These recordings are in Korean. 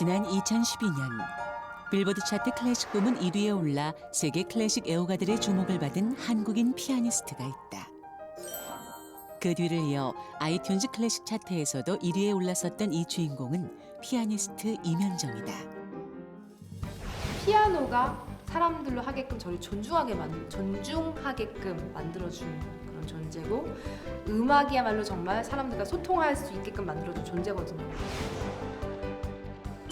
지난 2012년 빌보드 차트 클래식 부문 1위에 올라 세계 클래식 애호가들의 주목을 받은 한국인 피아니스트가 있다. 그 뒤를 이어 아이튠즈 클래식 차트에서도 1위에 올랐었던 이 주인공은 피아니스트 임현정이다. 피아노가 사람들로 하게끔 저를 존중하게끔 만들어준 그런 존재고, 음악이야말로 정말 사람들과 소통할 수 있게끔 만들어준 존재거든요.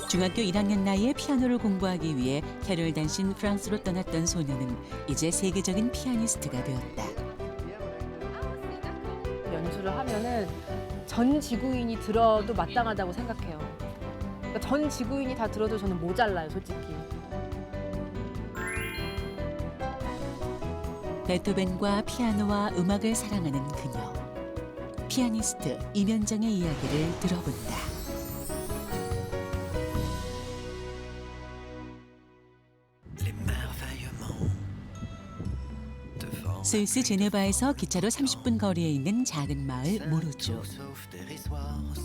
중학교 1학년 나이에 피아노를 공부하기 위해 캐롤 단신 프랑스로 떠났던 소녀는 이제 세계적인 피아니스트가 되었다. 연주를 하면은 전 지구인이 들어도 마땅하다고 생각해요. 그러니까 전 지구인이 다 들어도 저는 모자라요, 솔직히. 베토벤과 피아노와 음악을 사랑하는 그녀. 피아니스트 임현정의 이야기를 들어본다. 스위스 제네바에서 기차로 30분 거리에 있는 작은 마을 모르주.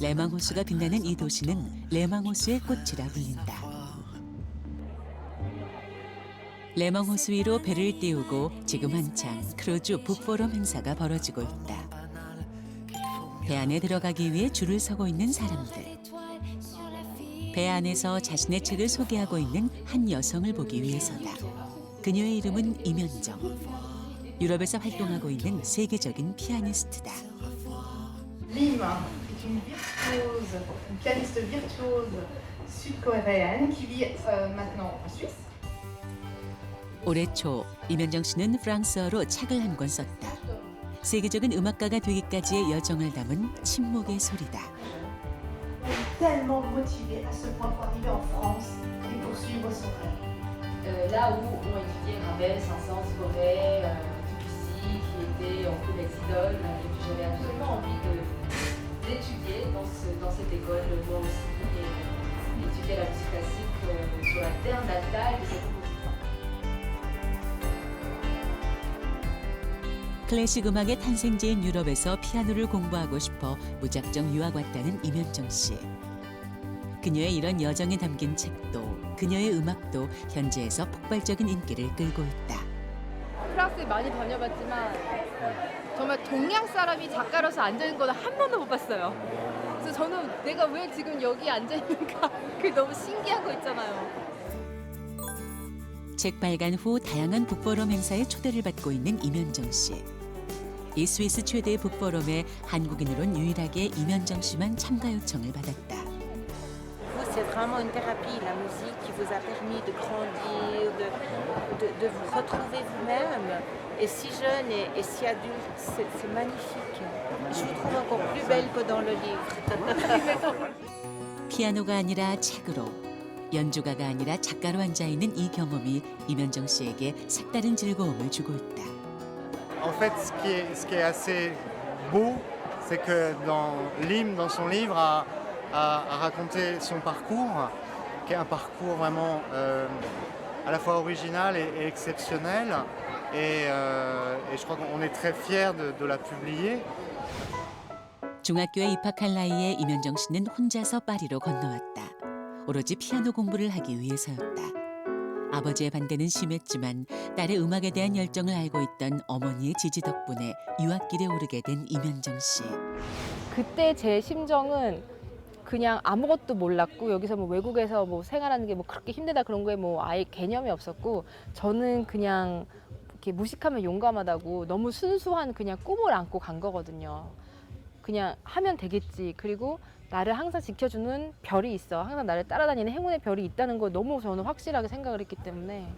레망호수가 빛나는 이 도시는 레망호수의 꽃이라 불린다. 레망호수 위로 배를 띄우고 지금 한창 크루즈 북포럼 행사가 벌어지고 있다. 배 안에 들어가기 위해 줄을 서고 있는 사람들. 배 안에서 자신의 책을 소개하고 있는 한 여성을 보기 위해서다. 그녀의 이름은 임현정. 유럽에서 활동하고 있는 세계적인 피아니스트다. Lim est une virtuose, une pianiste virtuose sud-coréenne qui vit maintenant en Suisse. 올해 초 임현정 씨는 프랑스어로 책을 한 권 썼다. 세계적인 음악가가 되기까지의 여정을 담은 침묵의 소리다. Tellement motivée à ce point pour arriver en France et poursuivre son rêve. Là où ont étudié Ravel, Saint-Saëns, Fauré, Debussy, qui étaient un peu mes idoles, et puis j'avais absolument envie d'étudier dans cette école, moi aussi, et étudier la musique classique sur la terre natale de ces compositeurs. 클래식 음악의 탄생지인 유럽에서 피아노를 공부하고 싶어 무작정 유학 왔다는 임현정 씨. 그녀의 이런 여정이 담긴 책도 그녀의 음악도 현지에서 폭발적인 인기를 끌고 있다. 프랑스에 많이 다녀봤지만 정말 동양 사람이 작가로서 앉아있는 거는 한 번도 못 봤어요. 그래서 저는 내가 왜 지금 여기 앉아있는가 그게 너무 신기한 거 있잖아요. 책 발간 후 다양한 북포럼 행사에 초대를 받고 있는 임현정 씨. 이 스위스 최대 북포럼에 한국인으론 유일하게 임현정 씨만 참가 요청을 받았다. C'est vraiment une thérapie, la musique qui vous a permis de grandir, de vous retrouver vous-même. Et si jeune et si adulte, c'est magnifique. Je vous trouve encore plus belle que dans le livre. 피아노가 아니라 책으로, 연주가가 아니라 작가로 앉아있는 이 경험이 임현정 씨에게 색다른 즐거움을 주고 있다. En fait, ce qui est assez beau, c'est que Lim, dans son livre, a raconté son parcours, qui est un parcours vraiment à la fois original et exceptionnel. Et je crois qu'on est très fiers de la publier. 중학교에 입학할 나이에 임현정 씨는 혼자서 파리로 건너왔다. 오로지 피아노 공부를 하기 위해서였다. 아버지의 반대는 심했지만 딸의 음악에 대한 열정을 알고 있던 어머니의 지지 덕분에 유학길에 오르게 된 임현정 씨. 그때 제 심정은 그냥 아무것도 몰랐고, 여기서 뭐 외국에서 뭐 생활하는 게 뭐 그렇게 힘들다 그런 거에 뭐 아예 개념이 없었고, 저는 그냥 이렇게 무식하면 용감하다고 너무 순수한 그냥 꿈을 안고 간 거거든요. 그냥 하면 되겠지. 그리고 나를 항상 지켜주는 별이 있어. 항상 나를 따라다니는 행운의 별이 있다는 걸 너무 저는 확실하게 생각을 했기 때문에.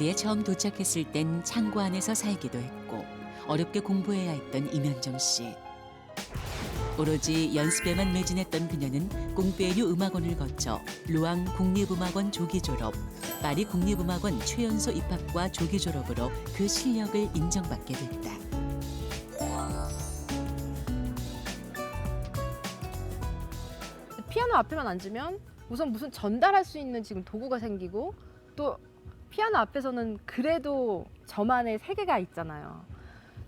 파리에 처음 도착했을 땐 창고 안에서 살기도 했고 어렵게 공부해야 했던 이면정 씨. 오로지 연습에만 매진했던 그녀는 꽁페뉴 음악원을 거쳐 루앙 국립음악원 조기 졸업, 파리 국립음악원 최연소 입학과 조기 졸업으로 그 실력을 인정받게 됐다. 피아노 앞에만 앉으면 우선 무슨 전달할 수 있는 지금 도구가 생기고 또 피아노 앞에서는 그래도 저만의 세계가 있잖아요.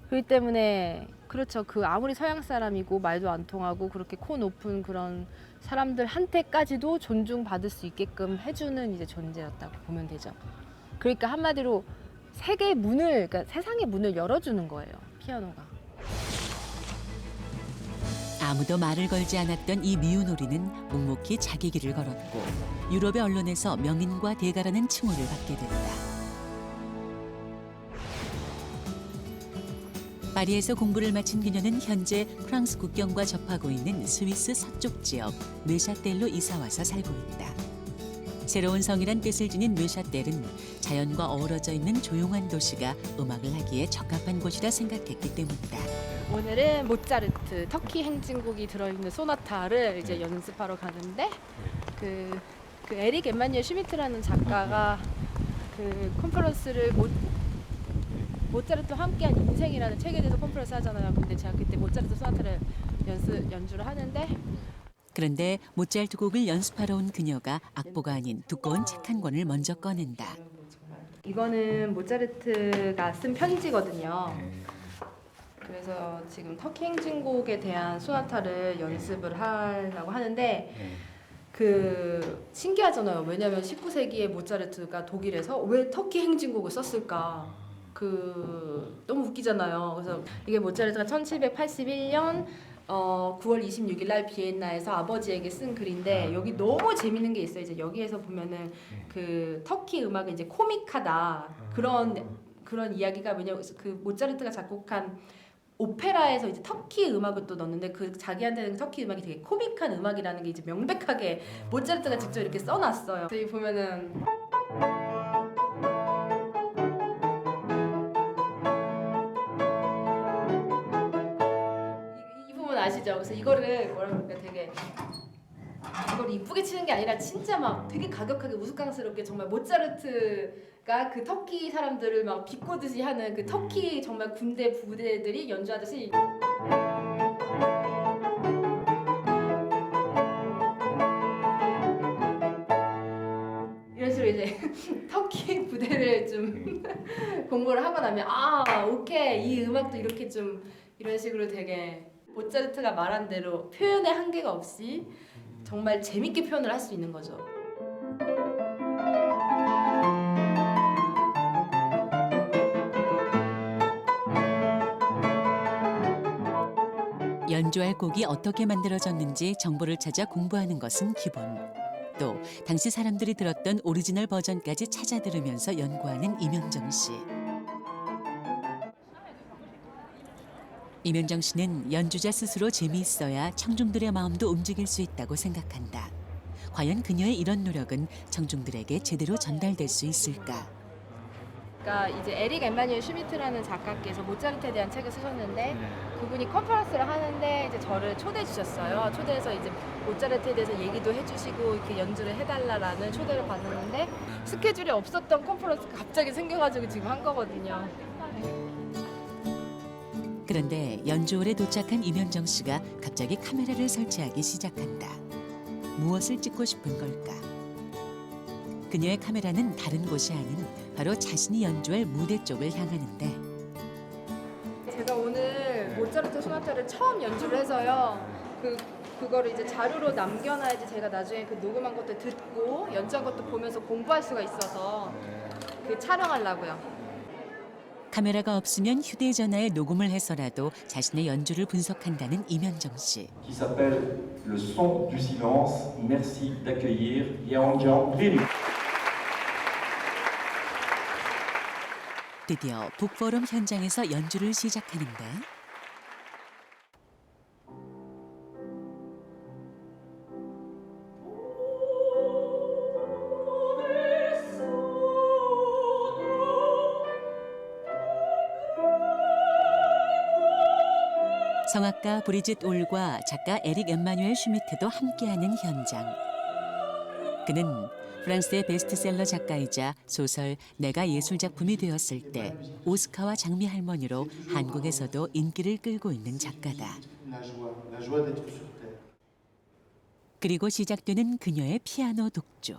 그렇기 때문에 그렇죠. 그 아무리 서양 사람이고 말도 안 통하고 그렇게 코 높은 그런 사람들한테까지도 존중받을 수 있게끔 해주는 이제 존재였다고 보면 되죠. 그러니까 한마디로 세계의 문을, 그러니까 세상의 문을 열어주는 거예요. 피아노가. 아무도 말을 걸지 않았던 이 미우놀이는 묵묵히 자기 길을 걸었고 유럽의 언론에서 명인과 대가라는 칭호를 받게 됐다. 파리에서 공부를 마친 그녀는 현재 프랑스 국경과 접하고 있는 스위스 서쪽 지역 뇌샤텔로 이사와서 살고 있다. 새로운 성이란 뜻을 지닌 뇌샤텔은 자연과 어우러져 있는 조용한 도시가 음악을 하기에 적합한 곳이라 생각했기 때문이다. 오늘은 모차르트 터키 행진곡이 들어있는 소나타를 이제 연습하러 가는데 그 에릭 엠마뉴엘 슈미트라는 작가가 그 컨퍼런스를 모차르트와 함께한 인생이라는 책에 대해서 컨퍼런스 하잖아요. 근데 제가 그때 모차르트 소나타를 연주를 하는데 그런데 모차르트 곡을 연습하러 온 그녀가 악보가 아닌 두꺼운 책 한 권을 먼저 꺼낸다. 이거는 모차르트가 쓴 편지거든요. 그래서 지금 터키 행진곡에 대한 소나타를 연습을 하려고 하는데 그 신기하잖아요. 왜냐하면 19세기에 모차르트가 독일에서 왜 터키 행진곡을 썼을까? 너무 웃기잖아요. 그래서 이게 모차르트가 1781년 9월 26일 날 비엔나에서 아버지에게 쓴 글인데 여기 너무 재밌는 게 있어요. 이제 여기에서 보면은 그 터키 음악은 이제 코믹하다 그런 이야기가 왜냐면 그 모차르트가 작곡한 오페라에서 이제 터키 음악을 또 넣었는데 그 자기한테는 터키 음악이 되게 코믹한 음악이라는 게 이제 명백하게 모차르트가 직접 이렇게 써놨어요. 여기 보면은 이 부분 아시죠? 그래서 이거를 뭐라 그럴까 되게 이걸 이쁘게 치는 게 아니라 진짜 막 되게 가격하게 우스꽝스럽게 정말 모차르트가 그 터키 사람들을 막 비꼬듯이 하는 그 터키 정말 군대 부대들이 연주하듯이 이런 식으로 이제 터키 부대를 좀 공부를 하고 나면 아 오케이 이 음악도 이렇게 좀 이런 식으로 되게 모차르트가 말한 대로 표현의 한계가 없이 정말 재밌게 표현을 할 수 있는 거죠. 연주할 곡이 어떻게 만들어졌는지 정보를 찾아 공부하는 것은 기본. 또 당시 사람들이 들었던 오리지널 버전까지 찾아 들으면서 연구하는 이면정 씨. 이면정 씨는 연주자 스스로 재미있어야 청중들의 마음도 움직일 수 있다고 생각한다. 과연 그녀의 이런 노력은 청중들에게 제대로 전달될 수 있을까? 그러니까 이제 에릭 엠마뉴엘 슈미트라는 작가께서 모차르트에 대한 책을 쓰셨는데 그분이 컨퍼런스를 하는데 이제 저를 초대해 주셨어요. 초대해서 이제 모차르트에 대해서 얘기도 해주시고 이렇게 연주를 해달라라는 초대를 받았는데 스케줄이 없었던 컨퍼런스가 갑자기 생겨가지고 지금 한 거거든요. 그런데 연주홀에 도착한 이면정 씨가 갑자기 카메라를 설치하기 시작한다. 무엇을 찍고 싶은 걸까? 그녀의 카메라는 다른 곳이 아닌 바로 자신이 연주할 무대 쪽을 향하는데 제가 오늘 모차르트 소나타를 처음 연주를 해서요. 그거를 이제 자료로 남겨놔야지 제가 나중에 그 녹음한 것도 듣고 연주한 것도 보면서 공부할 수가 있어서 그 촬영하려고요. 카메라가 없으면 휴대전화에 녹음을 해서라도 자신의 연주를 분석한다는 이면정 씨. qui s'appelle Le son du silence. Merci d'accueillir Yeongjong Rim. 드디어 북포럼 현장에서 연주를 시작하는데 성악가 브리짓 올과 작가 에릭 엠마뉴엘 슈미트도 함께하는 현장. 그는 프랑스의 베스트셀러 작가이자 소설 내가 예술작품이 되었을 때 오스카와 장미 할머니로 한국에서도 인기를 끌고 있는 작가다. 그리고 시작되는 그녀의 피아노 독주.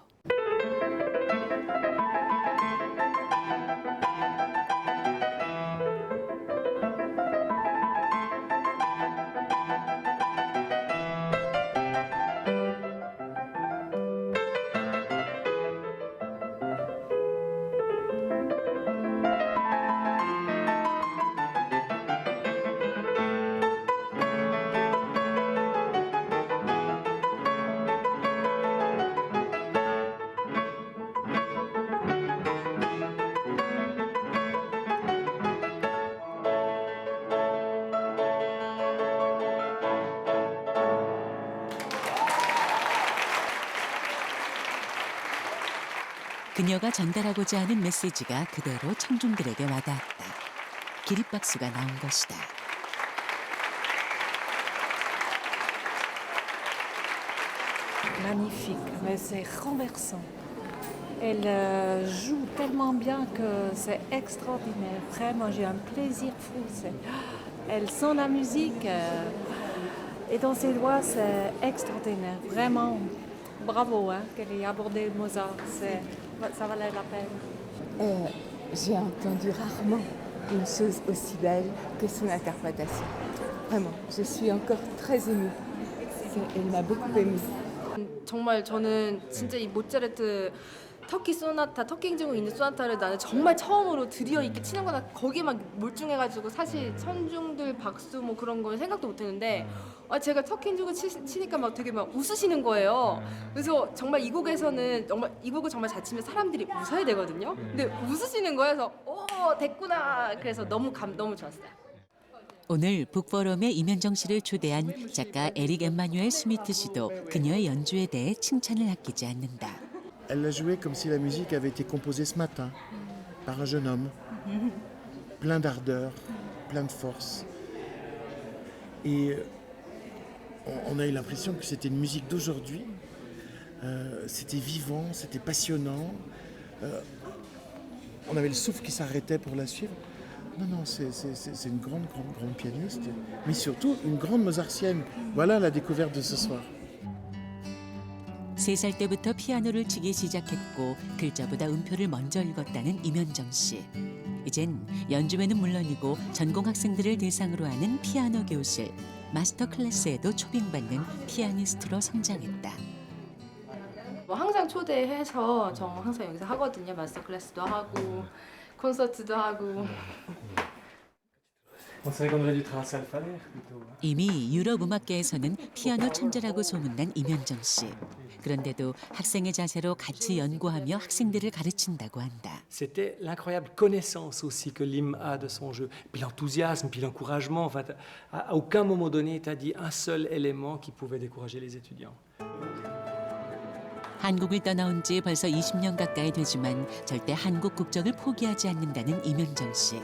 그녀가 전달하고자 하는 메시지가 그대로 청중들에게 와닿았다. 기립박수가 나온 것이다. Magnifique, mais c'est renversant. Elle joue tellement bien que c'est extraordinaire. Vraiment, j'ai un plaisir fou. Elle sent la musique et dans ses doigts, c'est extraordinaire. Vraiment, bravo qu'elle ait abordé Mozart. Ça valait la peine. J'ai entendu rarement une chose aussi belle que son interprétation. Vraiment, je suis encore très émue. Elle m'a beaucoup émue. 정말 저는 진짜 이 모차르트 터키 소나타, 터키 행진곡 있는 소나타를 나는 정말 처음으로 드디어 이렇게 치는구나. 거기에 막 몰중해가지고 사실 천중들 박수 뭐 그런 걸 생각도 못했는데 제가 터키 행진곡 치니까 막 되게 막 웃으시는 거예요. 그래서 정말 이 곡에서는 정말 이 곡을 정말 잘 치면 사람들이 웃어야 되거든요. 근데 웃으시는 거여서 됐구나. 그래서 너무 좋았어요. 오늘 북포럼에 이면정 씨를 초대한 작가 에릭 엠마뉴엘 스미트 씨도 그녀의 연주에 대해 칭찬을 아끼지 않는다. Elle l'a joué comme si la musique avait été composée ce matin par un jeune homme, plein d'ardeur, plein de force. Et on a eu l'impression que c'était une musique d'aujourd'hui. C'était vivant, c'était passionnant. On avait le souffle qui s'arrêtait pour la suivre. Non, c'est une grande pianiste, mais surtout une grande mozartienne. Voilà la découverte de ce soir. 3살 때부터 피아노를 치기 시작했고 글자보다 음표를 먼저 읽었다는 이면정 씨. 이젠 연주회는 물론이고 전공 학생들을 대상으로 하는 피아노 교실, 마스터 클래스에도 초빙받는 피아니스트로 성장했다. 항상 초대해서 저 항상 여기서 하거든요. 마스터 클래스도 하고 콘서트도 하고. 이미 유럽 음악계에서는 피아노 천재라고 소문난 이면정 씨. 그런데도 학생의 자세로 같이 연구하며 학생들을 가르친다고 한다. C'était l'incroyable connaissance aussi que Lim a de son jeu, puis l'enthousiasme, puis l'encouragement. Enfin, à aucun moment donné, tu as dit un seul élément qui pouvait décourager les étudiants. 한국을 떠나온 지 벌써 20년 가까이 되지만 절대 한국 국적을 포기하지 않는다는 이면정 씨.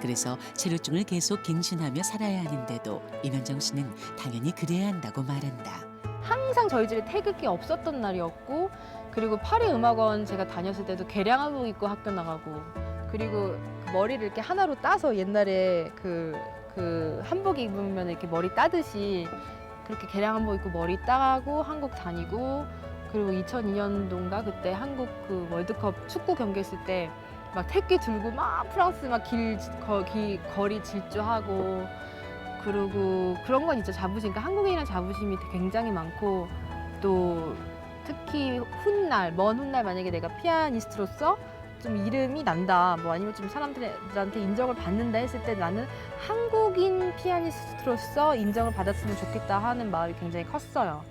그래서 체류증을 계속 갱신하며 살아야 하는데도 이면정 씨는 당연히 그래야 한다고 말한다. 항상 저희 집에 태극기 없었던 날이었고 그리고 파리 음악원 제가 다녔을 때도 개량 한복 입고 학교 나가고 그리고 그 머리를 이렇게 하나로 따서 옛날에 그 한복 입으면 이렇게 머리 따듯이 그렇게 개량 한복 입고 머리 따고 한국 다니고 그리고 2002년도인가 그때 한국 그 월드컵 축구 경기 했을 때 막 태극기 들고 막 프랑스 막 거리 질주하고 그리고 그런 건 진짜 자부심, 그러니까 한국인이란 자부심이 굉장히 많고 또 특히 먼 훗날 만약에 내가 피아니스트로서 좀 이름이 난다, 뭐 아니면 좀 사람들한테 인정을 받는다 했을 때 나는 한국인 피아니스트로서 인정을 받았으면 좋겠다 하는 마음이 굉장히 컸어요.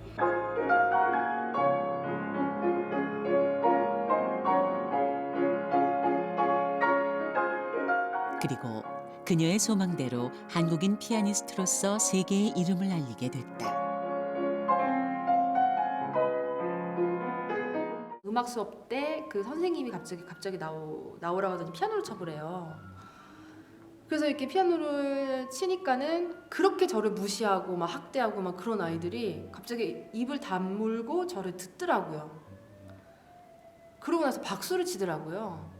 그리고 그녀의 소망대로 한국인 피아니스트로서 세계의 이름을 알리게 됐다. 음악 수업 때 그 선생님이 갑자기 나오라고 하더니 피아노를 쳐보래요. 그래서 이렇게 피아노를 치니까는 그렇게 저를 무시하고 막 학대하고 막 그런 아이들이 갑자기 입을 다물고 저를 듣더라고요. 그러고 나서 박수를 치더라고요.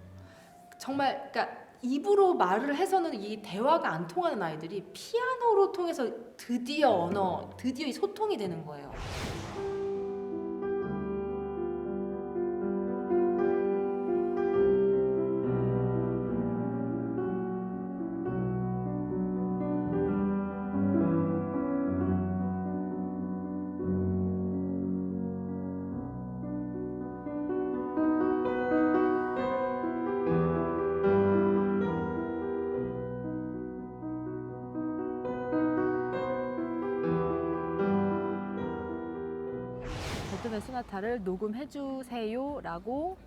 정말 그러니까 입으로 말을 해서는 이 대화가 안 통하는 아이들이 피아노로 통해서 드디어 이 소통이 되는 거예요. 베토벤 소나타를 녹음해 주세요라고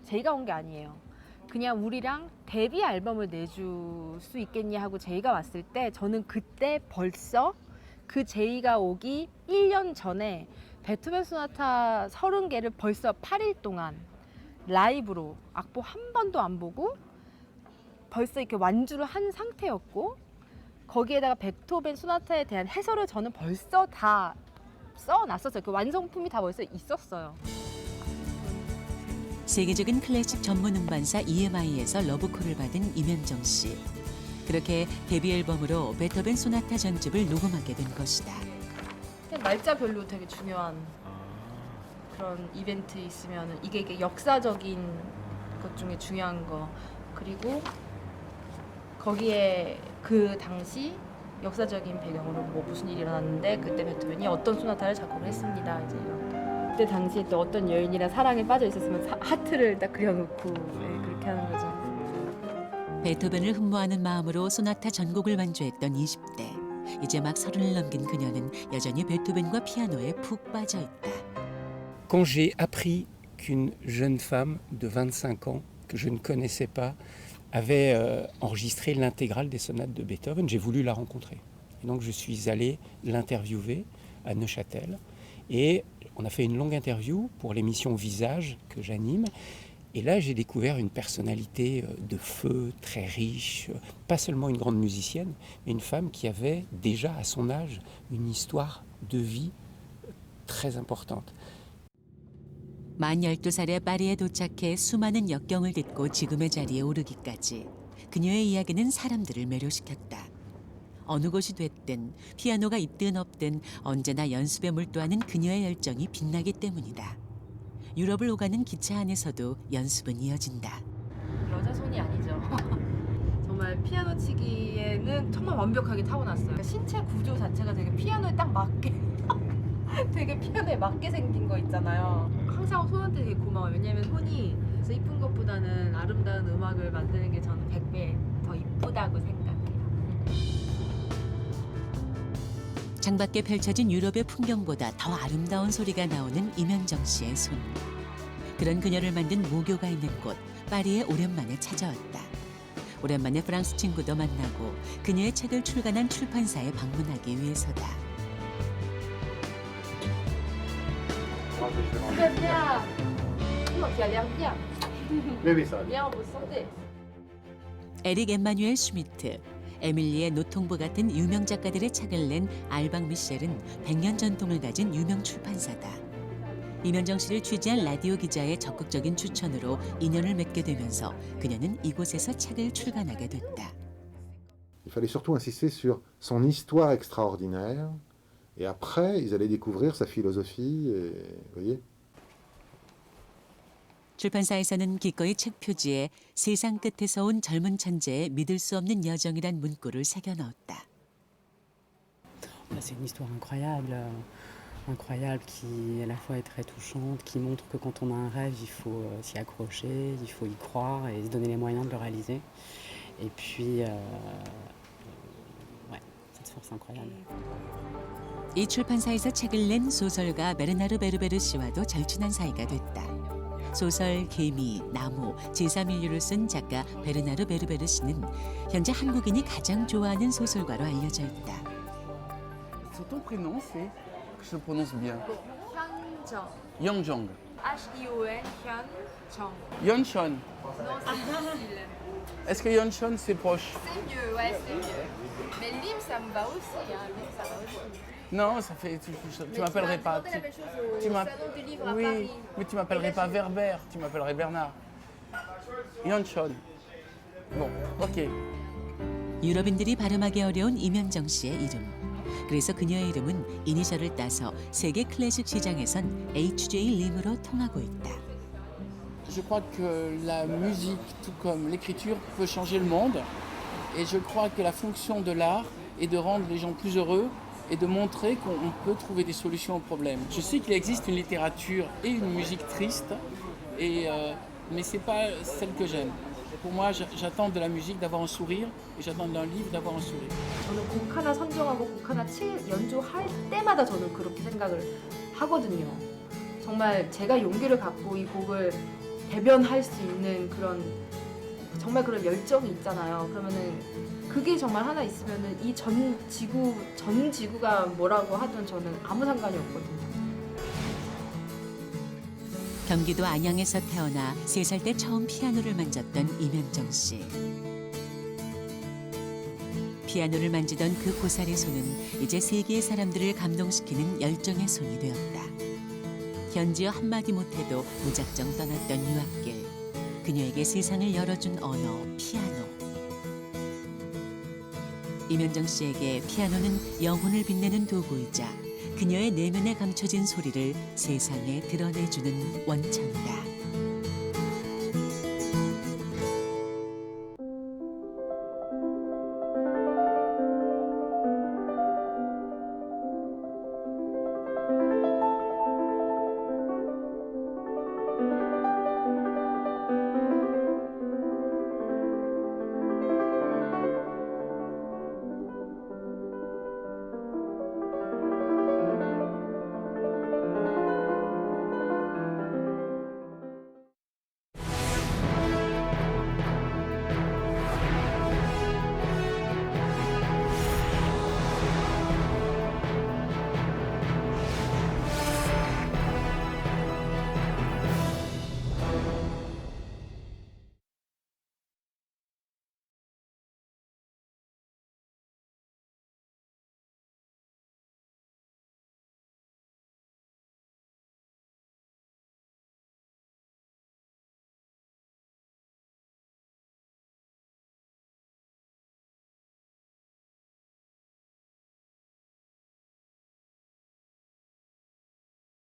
제이가 온 게 아니에요. 그냥 우리랑 데뷔 앨범을 내줄 수 있겠냐 하고 제이가 왔을 때 저는 그때 벌써 그 제이가 오기 1년 전에 베토벤 소나타 30개를 벌써 8일 동안 라이브로 악보 한 번도 안 보고 벌써 이렇게 완주를 한 상태였고 거기에다가 베토벤 소나타에 대한 해설을 저는 벌써 다 써놨었어요. 그 완성품이 다 벌써 있었어요. 세계적인 클래식 전문 음반사 EMI에서 러브콜을 받은 임현정 씨. 그렇게 데뷔 앨범으로 베토벤 소나타 전집을 녹음하게 된 것이다. 날짜별로 되게 중요한 그런 이벤트 있으면 이게 역사적인 것 중에 중요한 거 그리고 거기에 그 당시 역사적인 배경으로 뭐 무슨 일이 일어났는데 그때 베토벤이 어떤 소나타를 작곡을 했습니다. 이제 이런. 그때 당시에 또 어떤 여인이랑 사랑에 빠져 있었으면 하트를 딱 그려놓고 네, 그렇게 하는 거죠. 베토벤을 흠모하는 마음으로 소나타 전곡을 완주했던 20대. 이제 막 30을 넘긴 그녀는 여전히 베토벤과 피아노에 푹 빠져 있다. Quand j'ai appris qu'une jeune femme de 25 ans, que je ne connaissais pas, avait enregistré l'intégrale des sonates de Beethoven, j'ai voulu la rencontrer. Et donc je suis allé l'interviewer à Neuchâtel. Et on a fait une longue interview pour l'émission Visage que j'anime. Et là, j'ai découvert une personnalité de feu, très riche, pas seulement une grande musicienne, mais une femme qui avait déjà à son âge une histoire de vie très importante. 만 12살에 파리에 도착해 수많은 역경을 딛고 지금의 자리에 오르기까지 그녀의 이야기는 사람들을 매료시켰다. 어느 곳이 됐든 피아노가 있든 없든 언제나 연습에 몰두하는 그녀의 열정이 빛나기 때문이다. 유럽을 오가는 기차 안에서도 연습은 이어진다. 여자 손이 아니죠. 정말 피아노 치기에는 정말 완벽하게 타고났어요. 신체 구조 자체가 되게 피아노에 딱 맞게 되게 피아노에 맞게 생긴 거 있잖아요. 항상 손한테 되게 고마워요. 왜냐면 손이 이쁜 것보다는 아름다운 음악을 만드는 게 저는 100배 더 이쁘다고 생각해요. 창밖에 펼쳐진 유럽의 풍경보다 더 아름다운 소리가 나오는 임현정 씨의 손. 그런 그녀를 만든 모교가 있는 곳 파리에 오랜만에 찾아왔다. 오랜만에 프랑스 친구도 만나고 그녀의 책을 출간한 출판사에 방문하기 위해서다. Très bien. Tu as l'air bien. Oui, ça va. Bien, vous sentez. 에릭 엠마뉴엘 슈미트, 에밀리의 노통부 같은 유명 작가들의 책을 낸 알방 미셸은 100년 전통을 가진 유명 출판사다. 임현정 씨를 취재한 라디오 기자의 적극적인 추천으로 인연을 맺게 되면서 그녀는 이곳에서 책을 출간하게 됐다. Il fallait surtout insister sur son histoire extraordinaire. Et après, ils allaient découvrir sa philosophie, et, voyez. 출판사에서는 기꺼이 책 표지에 세상 끝에서 온 젊은 천재의 믿을 수 없는 여정이란 문구를 새겨 넣었다. C'est une histoire incroyable, incroyable qui à la fois est très touchante, qui montre que quand on a un rêve, il faut s'y accrocher, il faut y croire et se donner les moyens de le réaliser. Et puis, ouais, cette force incroyable. 이 출판사에서 책을 낸 소설가 베르나르 베르베르 씨와도 절친한 사이가 됐다. 소설 개미, 나무, 제3인류를 쓴 작가 베르나르 베르베르 씨는 현재 한국인이 가장 좋아하는 소설가로 알려져 있다. Ton prénom, c'est que je le prononce bien. 현정. Yeonjong. H-I-O-N, 현정. Yeonchon. Non, c'est difficile. Est-ce que Yeoncheon c'est proche? C'est mieux, ouais, c'est mieux. Mais Lim, ça me va aussi, hein. Lim, ça va aussi. Non, ça fait. Tu m'appellerais pas. Tu la même chose au tu m'app- salon du livre à oui, Paris. mais tu m'appellerais pas Verber, tu m'appellerais Bernard. Yeoncheon. Bon, ok. 유럽인들이 발음하기 어려운 이면정 씨의 이름. 그래서 그녀의 이름은 이니셜을 따서 세계 클래식 시장에선 HJ 림으로 통하고 있다. Je crois que la musique, tout comme l'écriture, peut changer le monde. Et je crois que la fonction de l'art est de rendre les gens plus heureux et de montrer qu'on peut trouver des solutions aux problèmes. Je sais qu'il existe une littérature et une musique triste, mais ce n'est pas celle que j'aime. Pour moi, j'attends de la musique d'avoir un sourire et j'attends d'un livre d'avoir un sourire. 저는 곡 하나 선정하고 곡 하나 연주할 때마다 저는 그렇게 생각을 하거든요. 정말 제가 용기를 갖고 이 곡을 대변할 수 있는 그런 정말 그런 열정이 있잖아요. 그러면은 그게 정말 하나 있으면은 이 전 지구가 뭐라고 하든 저는 아무 상관이 없거든요. 경기도 안양에서 태어나 3살 때 처음 피아노를 만졌던 이면정 씨. 피아노를 만지던 그 고사리 손은 이제 세계의 사람들을 감동시키는 열정의 손이 되었다. 현지어 한마디 못해도 무작정 떠났던 유학길. 그녀에게 세상을 열어준 언어, 피아노. 이면정 씨에게 피아노는 영혼을 빛내는 도구이자 그녀의 내면에 감춰진 소리를 세상에 드러내주는 원천이다.